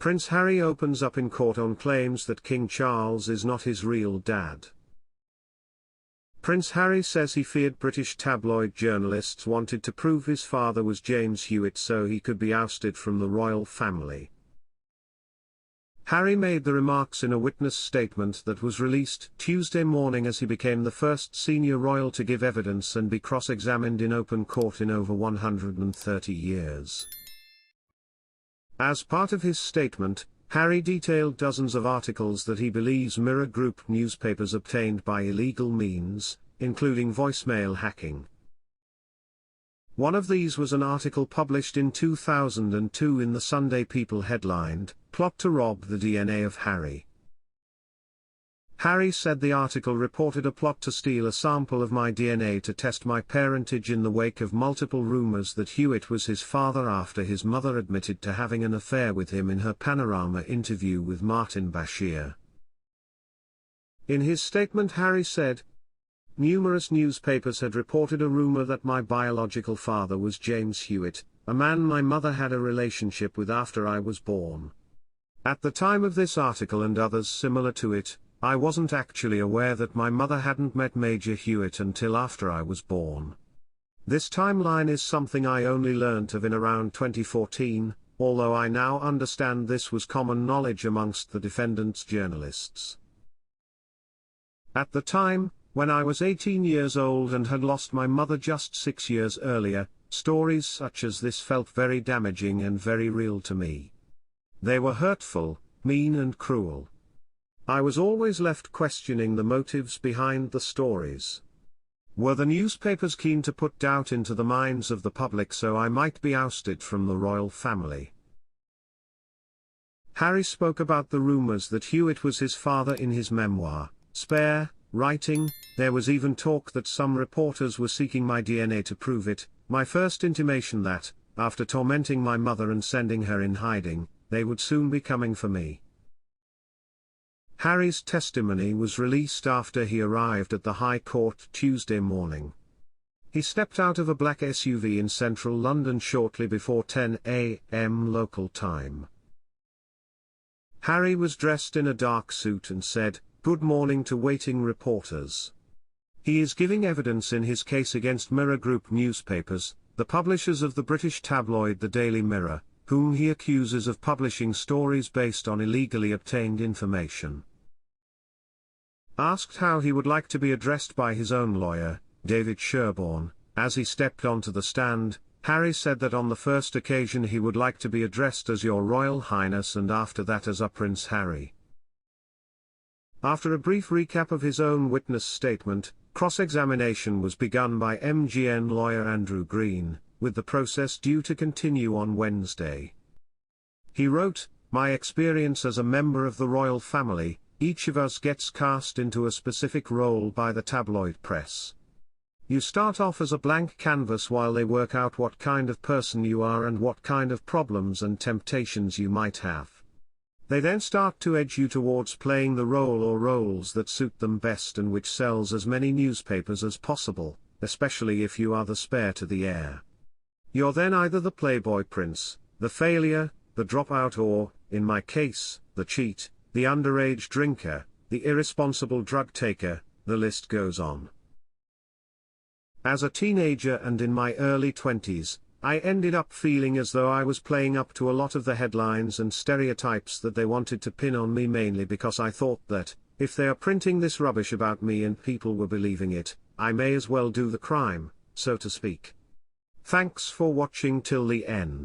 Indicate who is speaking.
Speaker 1: Prince Harry opens up in court on claims that King Charles is not his real dad. Prince Harry says he feared British tabloid journalists wanted to prove his father was James Hewitt so he could be ousted from the royal family. Harry made the remarks in a witness statement that was released Tuesday morning as he became the first senior royal to give evidence and be cross-examined in open court in over 130 years. As part of his statement, Harry detailed dozens of articles that he believes Mirror Group newspapers obtained by illegal means, including voicemail hacking. One of these was an article published in 2002 in the Sunday People headlined, "Plot to Rob the DNA of Harry." Harry said the article reported a plot to steal a sample of my DNA to test my parentage in the wake of multiple rumors that Hewitt was his father after his mother admitted to having an affair with him in her Panorama interview with Martin Bashir. In his statement, Harry said, "Numerous newspapers had reported a rumor that my biological father was James Hewitt, a man my mother had a relationship with after I was born. At the time of this article and others similar to it, I wasn't actually aware that my mother hadn't met Major Hewitt until after I was born. This timeline is something I only learnt of in around 2014, although I now understand this was common knowledge amongst the defendant's journalists. At the time, when I was 18 years old and had lost my mother just 6 years earlier, stories such as this felt very damaging and very real to me. They were hurtful, mean and cruel. I was always left questioning the motives behind the stories. Were the newspapers keen to put doubt into the minds of the public so I might be ousted from the royal family?" Harry spoke about the rumors that Hewitt was his father in his memoir, Spare, writing, "There was even talk that some reporters were seeking my DNA to prove it, my first intimation that, after tormenting my mother and sending her in hiding, they would soon be coming for me." Harry's testimony was released after he arrived at the High Court Tuesday morning. He stepped out of a black SUV in central London shortly before 10 a.m. local time. Harry was dressed in a dark suit and said, "Good morning" to waiting reporters. He is giving evidence in his case against Mirror Group newspapers, the publishers of the British tabloid The Daily Mirror, whom he accuses of publishing stories based on illegally obtained information. Asked how he would like to be addressed by his own lawyer, David Sherborne, as he stepped onto the stand, Harry said that on the first occasion he would like to be addressed as Your Royal Highness and after that as a Prince Harry. After a brief recap of his own witness statement, cross-examination was begun by MGN lawyer Andrew Green, with the process due to continue on Wednesday. He wrote, "My experience as a member of the royal family, each of us gets cast into a specific role by the tabloid press. You start off as a blank canvas while they work out what kind of person you are and what kind of problems and temptations you might have. They then start to edge you towards playing the role or roles that suit them best and which sells as many newspapers as possible, especially if you are the spare to the heir. You're then either the playboy prince, the failure, the dropout or, in my case, the cheat, the underage drinker, the irresponsible drug taker, the list goes on. As a teenager and in my early 20s, I ended up feeling as though I was playing up to a lot of the headlines and stereotypes that they wanted to pin on me mainly because I thought that, if they are printing this rubbish about me and people were believing it, I may as well do the crime, so to speak. Thanks for watching till the end.